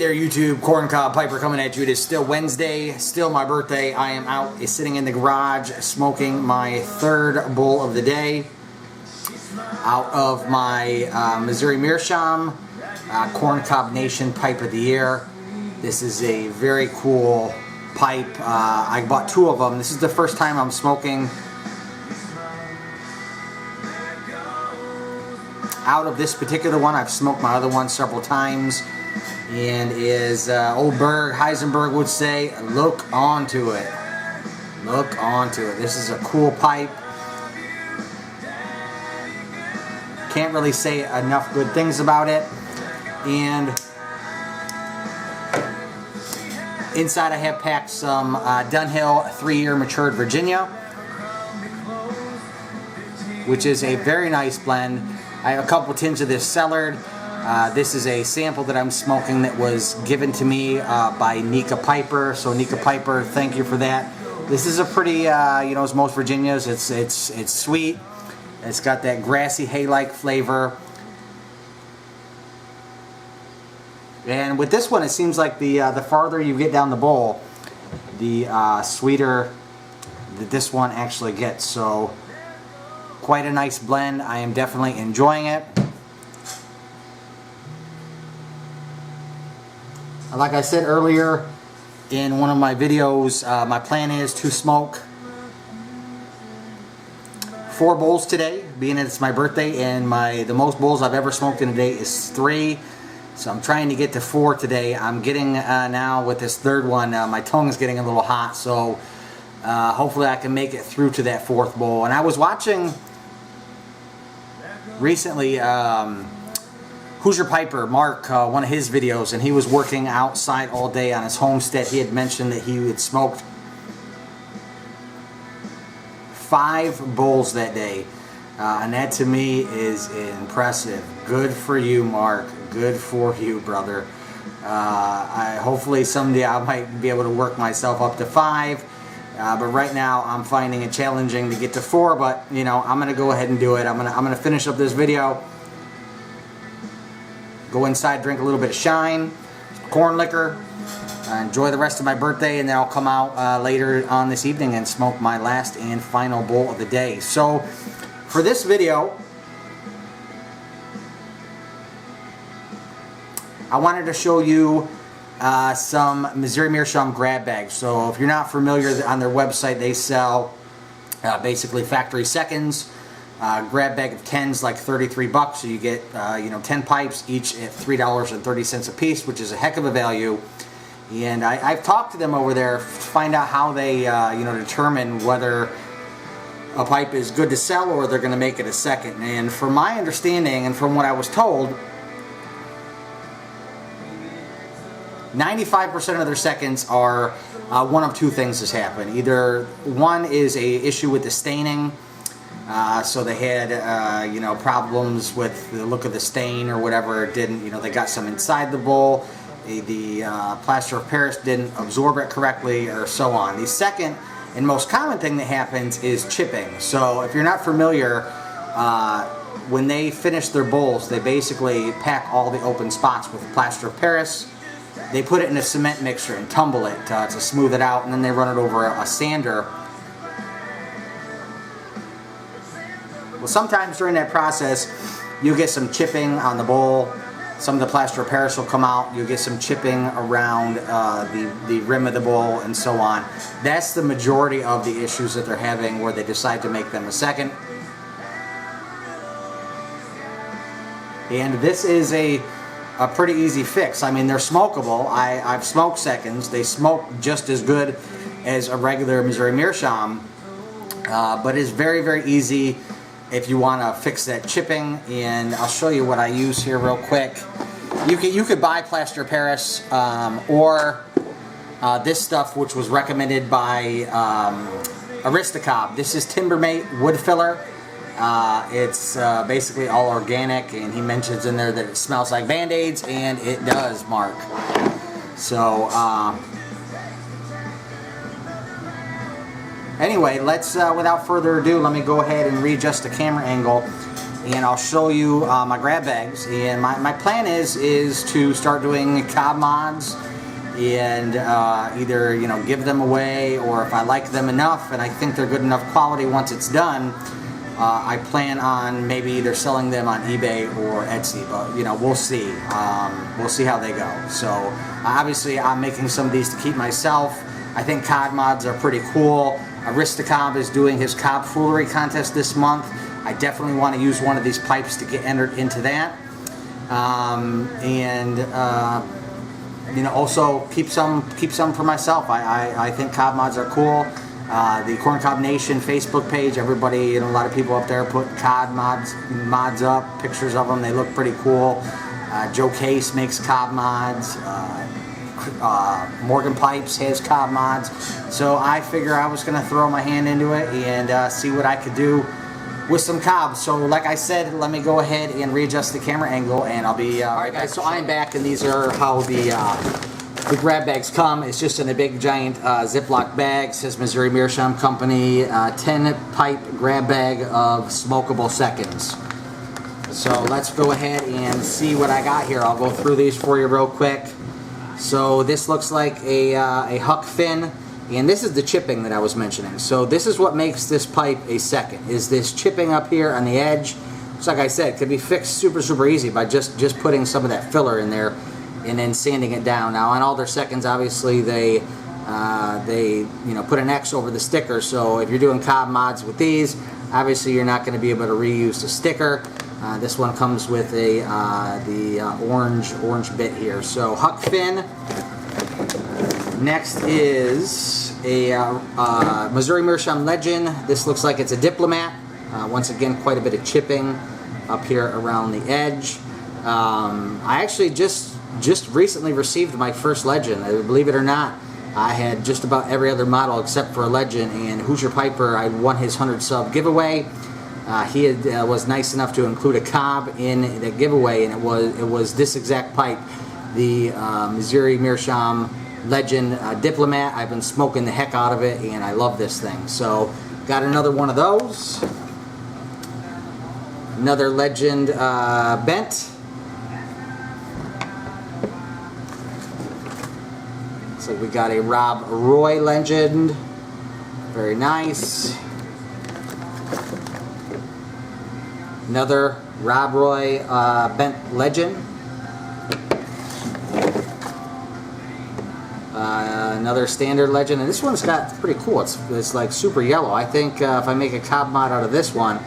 there, YouTube. Corncob Piper coming at you. It is still Wednesday, still my birthday. I am out sitting in the garage smoking my third bowl of the day out of my Missouri Meerschaum Corncob Nation Pipe of the Year. This is a very cool pipe. I bought two of them. This is the first time I'm smoking out of this particular one. I've smoked my other one several times, and as old Heisenberg would say, look onto it. Look onto it. This is a cool pipe. Can't really say enough good things about it. And inside I have packed some Dunhill 3-year matured Virginia, which is a very nice blend. I have a couple tins of this cellared. This is a sample that I'm smoking that was given to me by Nika Piper. So Nika Piper, thank you for that. This is a pretty, as most Virginias, it's sweet. It's got that grassy hay-like flavor. And with this one, it seems like the farther you get down the bowl, the sweeter that this one actually gets. So quite a nice blend. I am definitely enjoying it. Like I said earlier in one of my videos, my plan is to smoke 4 bowls today, being that it's my birthday, and the most bowls I've ever smoked in a day is 3. So I'm trying to get to 4 today. I'm getting now with this third one, my tongue is getting a little hot, so hopefully I can make it through to that 4th bowl. And I was watching recently Hoosier Piper, Mark, one of his videos, and he was working outside all day on his homestead. He had mentioned that he had smoked 5 bowls that day, and that to me is impressive. Good for you, Mark. Good for you, brother. Hopefully someday I might be able to work myself up to 5, but right now I'm finding it challenging to get to 4. But I'm gonna go ahead and do it. I'm gonna finish up this video, go inside, drink a little bit of Shine, corn liquor, enjoy the rest of my birthday, and then I'll come out later on this evening and smoke my last and final bowl of the day. So for this video, I wanted to show you some Missouri Meerschaum grab bags. So if you're not familiar, on their website they sell basically factory seconds. Grab bag of 10's like 33 bucks, so you get 10 pipes, each at $3.30 a piece, which is a heck of a value. And I've talked to them over there to find out how they determine whether a pipe is good to sell or they're going to make it a second. And from my understanding and from what I was told, 95% of their seconds are one of 2 things has happened. Either one is a issue with the staining, so they had problems with the look of the stain or whatever. It didn't, they got some inside the bowl. The plaster of Paris didn't absorb it correctly, or so on. The second and most common thing that happens is chipping. So if you're not familiar, when they finish their bowls, they basically pack all the open spots with plaster of Paris. They put it in a cement mixer and tumble it to smooth it out, and then they run it over a sander. Well, sometimes during that process, you'll get some chipping on the bowl. Some of the plaster of Paris will come out. You'll get some chipping around the rim of the bowl and so on. That's the majority of the issues that they're having where they decide to make them a second. And this is a pretty easy fix. I mean, they're smokable. I've smoked seconds. They smoke just as good as a regular Missouri Meerschaum, but it's very, very easy if you want to fix that chipping. And I'll show you what I use here real quick. You could buy plaster of Paris or this stuff, which was recommended by Aristocob. This is Timbermate wood filler. It's basically all organic, and he mentions in there that it smells like Band-Aids, and it does, Mark. So anyway, let's without further ado, let me go ahead and readjust the camera angle and I'll show you my grab bags. And my plan is to start doing cob mods and either, you know, give them away, or if I like them enough and I think they're good enough quality once it's done, I plan on maybe either selling them on eBay or Etsy, but you know, we'll see. We'll see how they go. So obviously I'm making some of these to keep myself. I think cob mods are pretty cool. Aristocob is doing his cob foolery contest this month. I definitely want to use one of these pipes to get entered into that. You know, also keep some for myself. I think cob mods are cool. The Corn Cob Nation Facebook page, everybody, you know, a lot of people up there put cob mods up, pictures of them. They look pretty cool. Joe Case makes cob mods. Morgan Pipes has cob mods. So I figure I was going to throw my hand into it and see what I could do with some cobs. So like I said, let me go ahead and readjust the camera angle and I'll be right back. So I'm back, and these are how the grab bags come. It's just in a big giant Ziploc bag. It says Missouri Meerschaum Company 10 pipe grab bag of smokable seconds. So let's go ahead and see what I got here. I'll go through these for you real quick. So this looks like a huck fin, and this is the chipping that I was mentioning. So this is what makes this pipe a second, is this chipping up here on the edge. Which, like I said, could be fixed super easy by just putting some of that filler in there and then sanding it down. Now on all their seconds, obviously they you know, put an X over the sticker. So if you're doing cob mods with these, obviously you're not going to be able to reuse the sticker. This one comes with the orange bit here. So huck fin. Next is a Missouri Meerschaum Legend. This looks like it's a Diplomat. Once again, quite a bit of chipping up here around the edge. I actually just recently received my first Legend. Believe it or not, I had just about every other model except for a Legend, and Hoosier Piper, I won his 100 sub giveaway. He was nice enough to include a cob in the giveaway, and it was this exact pipe, the Missouri Meerschaum Legend Diplomat. I've been smoking the heck out of it, and I love this thing. So got another one of those. Another Legend bent. Looks like we got a Rob Roy Legend. Very nice. Another Rob Roy bent Legend. Another standard Legend, and this one's got pretty cool. It's like super yellow. I think if I make a cob mod out of this one,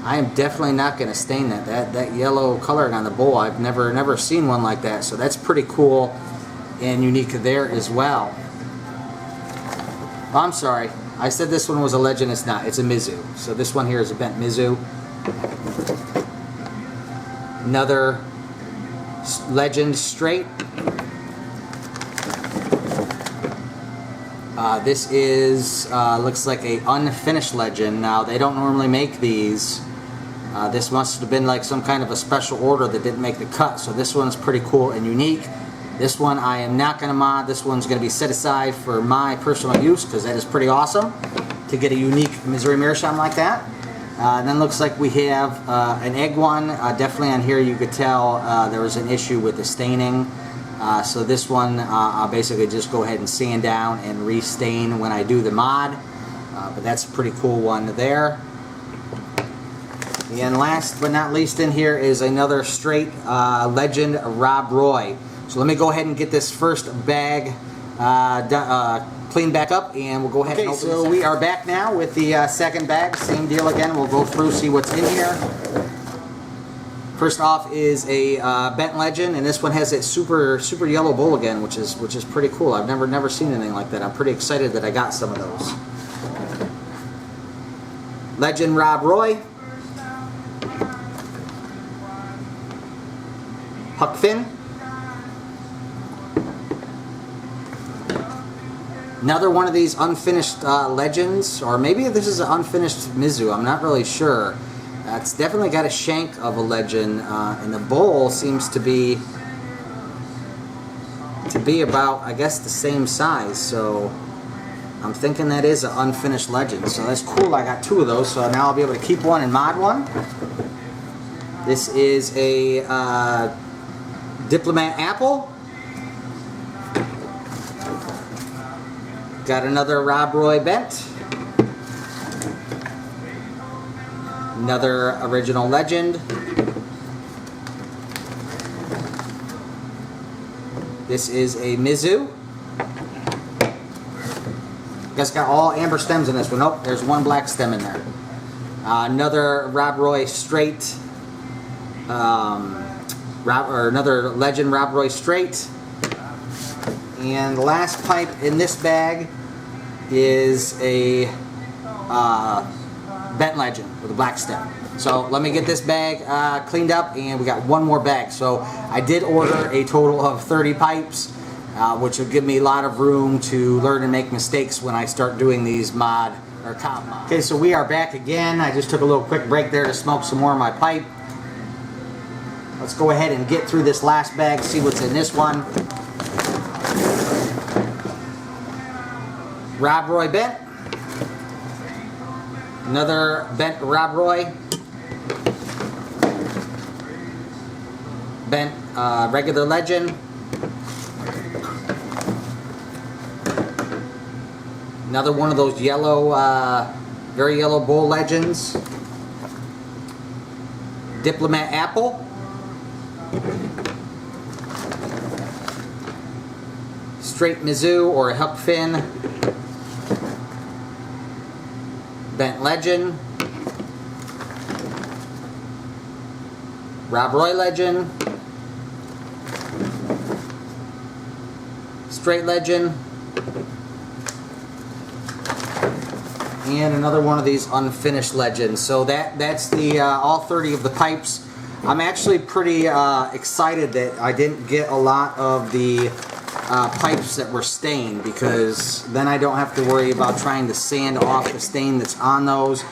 I am definitely not going to stain that yellow coloring on the bowl. I've never seen one like that, so that's pretty cool and unique there as well. Oh, I'm sorry, I said this one was a Legend. It's not. It's a Mizzou. So this one here is a bent Mizzou. Another Legend straight. This is looks like a unfinished Legend. Now they don't normally make these. This must have been like some kind of a special order that didn't make the cut. So this one's pretty cool and unique. This one I am not going to mod. This one's going to be set aside for my personal use, because that is pretty awesome to get a unique Missouri Meerschaum like that. Then looks like we have an egg one. Definitely on here you could tell there was an issue with the staining. So this one I'll basically just go ahead and sand down and restain when I do the mod. But that's a pretty cool one there. And last but not least in here is another straight Legend Rob Roy. So let me go ahead and get this first bag cleaned back up, and we'll go ahead and open this. So we are back now with the second bag. Same deal again. We'll go through, see what's in here. First off is a bent Legend, and this one has that super yellow bowl again, which is pretty cool. I've never seen anything like that. I'm pretty excited that I got some of those. Legend Rob Roy. Huck fin. Another one of these unfinished Legends, or maybe this is an unfinished Mizzou. I'm not really sure. It's definitely got a shank of a Legend, and the bowl seems to be about, I guess, the same size. So I'm thinking that is an unfinished Legend. So that's cool. I got two of those, so now I'll be able to keep one and mod one. This is a Diplomat apple. Got another Rob Roy bent. Another original legend. This is a Mizzou. You guys got all amber stems in this one. Nope, there's one black stem in there. Another Rob Roy straight. Another legend Rob Roy straight. And the last pipe in this bag is a bent legend with a black stem. So let me get this bag cleaned up, and we got one more bag. So I did order a total of 30 pipes, which will give me a lot of room to learn and make mistakes when I start doing these mod or cob mods. Okay, so we are back again. I just took a little quick break there to smoke some more of my pipe. Let's go ahead and get through this last bag, see what's in this one. Rob Roy bent. Another bent Rob Roy. Bent regular legend. Another one of those yellow, very yellow bowl legends. Diplomat apple. Straight Mizzou or a Huck Finn. Bent legend. Rob Roy legend. Straight legend. And another one of these unfinished legends. So that's the all 30 of the pipes. I'm actually pretty excited that I didn't get a lot of the pipes that were stained, because then I don't have to worry about trying to sand off the stain that's on those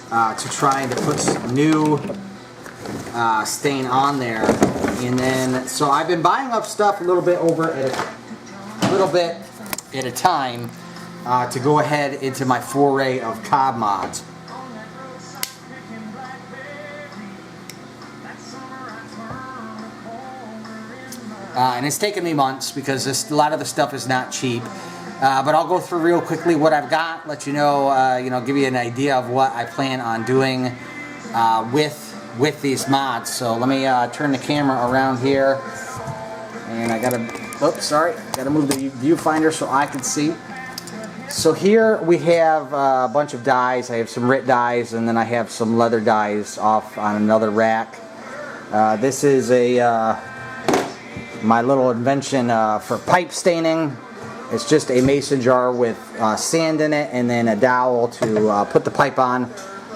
to try to put some new stain on there. And then, so I've been buying up stuff a little bit at a time to go ahead into my foray of cob mods. And it's taken me months because a lot of the stuff is not cheap. But I'll go through real quickly what I've got, let you know, give you an idea of what I plan on doing with these mods. So let me turn the camera around here, and I gotta move the viewfinder so I can see. So here we have a bunch of dies. I have some RIT dies, and then I have some leather dies off on another rack. This is my little invention for pipe staining. It's just a mason jar with sand in it, and then a dowel to put the pipe on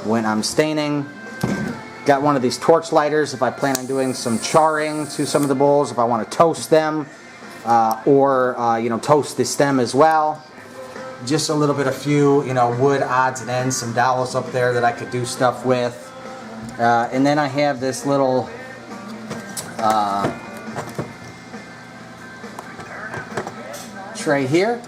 when I'm staining. Got one of these torch lighters if I plan on doing some charring to some of the bowls, if I want to toast them, or toast the stem as well. Just a little bit of wood odds and ends, some dowels up there that I could do stuff with. And then I have this little tray here,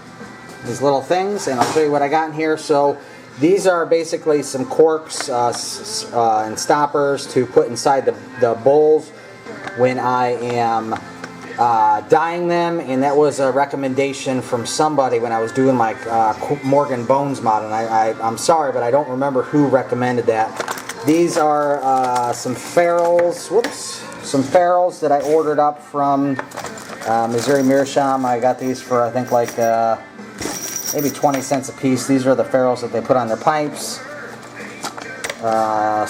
these little things, and I'll show you what I got in here. So these are basically some corks and stoppers to put inside the bowls when I am dyeing them, and that was a recommendation from somebody when I was doing my Morgan Bones mod, and I'm sorry, but I don't remember who recommended that. These are some ferrules, that I ordered up from Missouri Meerschaum. I got these for I think like maybe 20 cents a piece. These are the ferrules that they put on their pipes.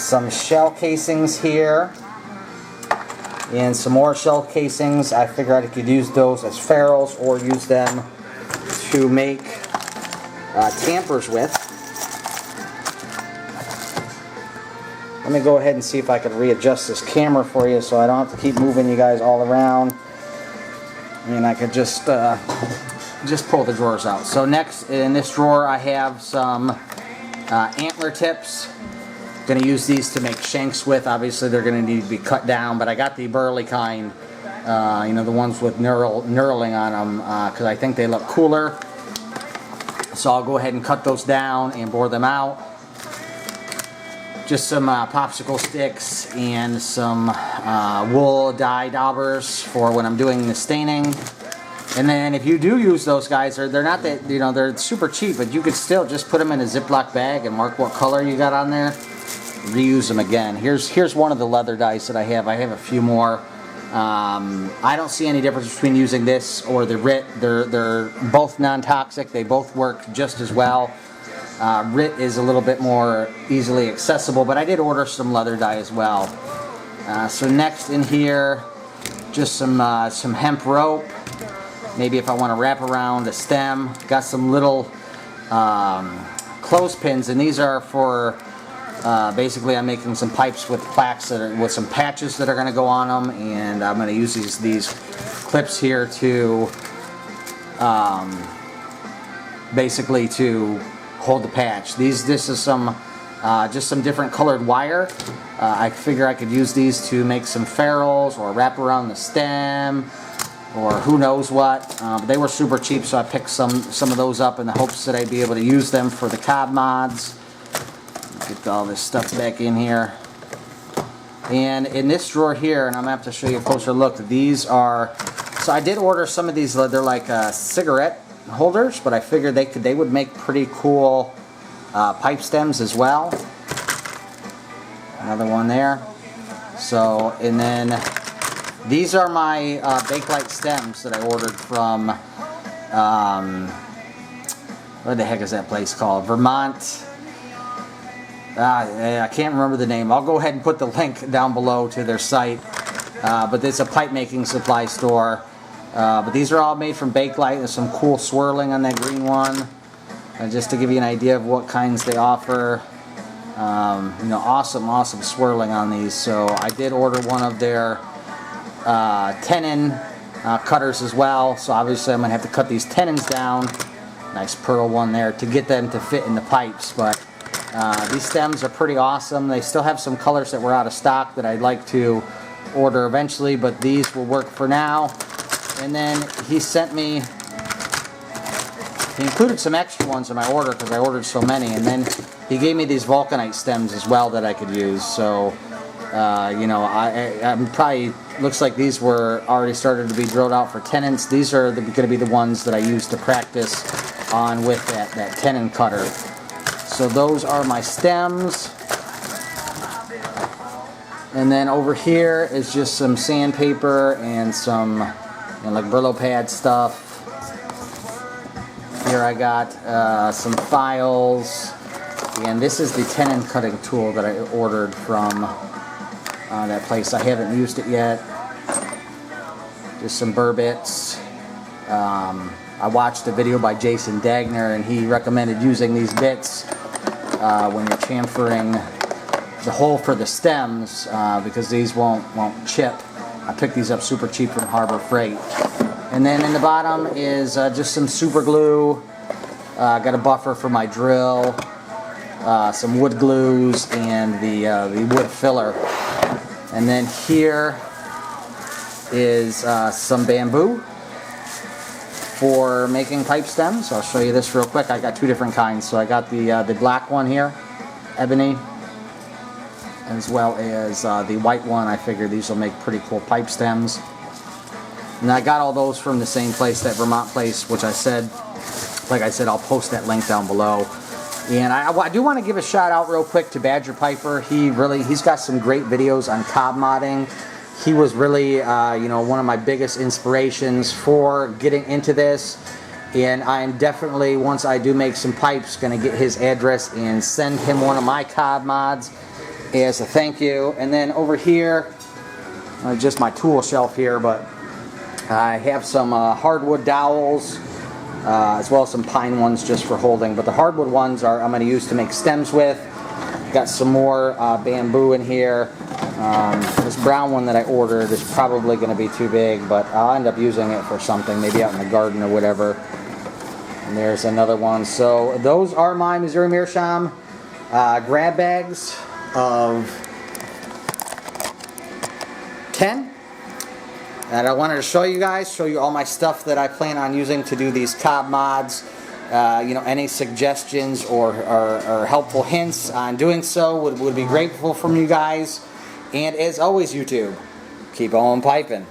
Some shell casings here, and some more shell casings. I figured I could use those as ferrules or use them to make tampers with. Let me go ahead and see if I can readjust this camera for you so I don't have to keep moving you guys all around. And I could just pull the drawers out. So next in this drawer I have some antler tips. Going to use these to make shanks with. Obviously they're going to need to be cut down, but I got the burly kind, the ones with knurling on them, because I think they look cooler. So I'll go ahead and cut those down and bore them out. just some popsicle sticks and some wool dye daubers for when I'm doing the staining. And then if you do use those guys, they're not that, you know, they're super cheap, but you could still just put them in a Ziploc bag and mark what color you got on there. Reuse them again. Here's one of the leather dice that I have. I have a few more. I don't see any difference between using this or the RIT. They're both non-toxic. They both work just as well. RIT is a little bit more easily accessible, but I did order some leather dye as well. So next in here, just some hemp rope. Maybe if I want to wrap around a stem. Got some little clothespins, and these are for basically I'm making some pipes with plaques that are, with some patches that are going to go on them, and I'm going to use these clips here to basically to hold the patch. This is some just some different colored wire. I figure I could use these to make some ferrules or wrap around the stem or who knows what. But they were super cheap, so I picked some of those up in the hopes that I'd be able to use them for the cob mods. Get all this stuff back in here. And in this drawer here, and I'm going to have to show you a closer look, these are, so I did order some of these, they're like cigarette holders, but I figured they would make pretty cool pipe stems as well. Another one there. So, and then these are my Bakelite stems that I ordered from, what the heck is that place called? Vermont. I can't remember the name. I'll go ahead and put the link down below to their site. But it's a pipe making supply store. But these are all made from Bakelite. There's some cool swirling on that green one. Just to give you an idea of what kinds they offer. You know, awesome swirling on these. So I did order one of their tenon cutters as well. So obviously I'm going to have to cut these tenons down. Nice pearl one there to get them to fit in the pipes. But these stems are pretty awesome. They still have some colors that were out of stock that I'd like to order eventually, but these will work for now. And then he sent me, he included some extra ones in my order because I ordered so many, and then he gave me these vulcanite stems as well that I could use. So you know, I'm probably, looks like these were already started to be drilled out for tenons. These are going to be the ones that I use to practice on with that tenon cutter. So those are my stems. And then over here is just some sandpaper and some, you know, like Brillo pad stuff. Here I got some files. And this is the tenon cutting tool that I ordered from that place. I haven't used it yet. Just some burr bits. I watched a video by Jason Dagner, and he recommended using these bits when you're chamfering the hole for the stems, because these won't chip. I picked these up super cheap from Harbor Freight. And then in the bottom is just some super glue. Got a buffer for my drill, some wood glues, and the wood filler. And then here is some bamboo for making pipe stems. I'll show you this real quick. I got two different kinds. So I got the black one here, ebony, as well as the white one. I figured these will make pretty cool pipe stems. And I got all those from the same place, that Vermont place, which I said, like I said, I'll post that link down below. And I do want to give a shout out real quick to Badger Piper. He's got some great videos on cob modding. He was really, you know, one of my biggest inspirations for getting into this. And I'm definitely, once I do make some pipes, going to get his address and send him one of my cob mods as a thank you. And then over here, just my tool shelf here, but I have some hardwood dowels, as well as some pine ones just for holding. But the hardwood ones I'm going to use to make stems with. Got some more bamboo in here. This brown one that I ordered is probably going to be too big, but I'll end up using it for something, maybe out in the garden or whatever. And there's another one. So those are my Missouri Meerschaum grab bags of 10. And I wanted to show you guys, show you all my stuff that I plan on using to do these cob mods. Any suggestions or helpful hints on doing so would be grateful from you guys. And as always, YouTube, keep on piping.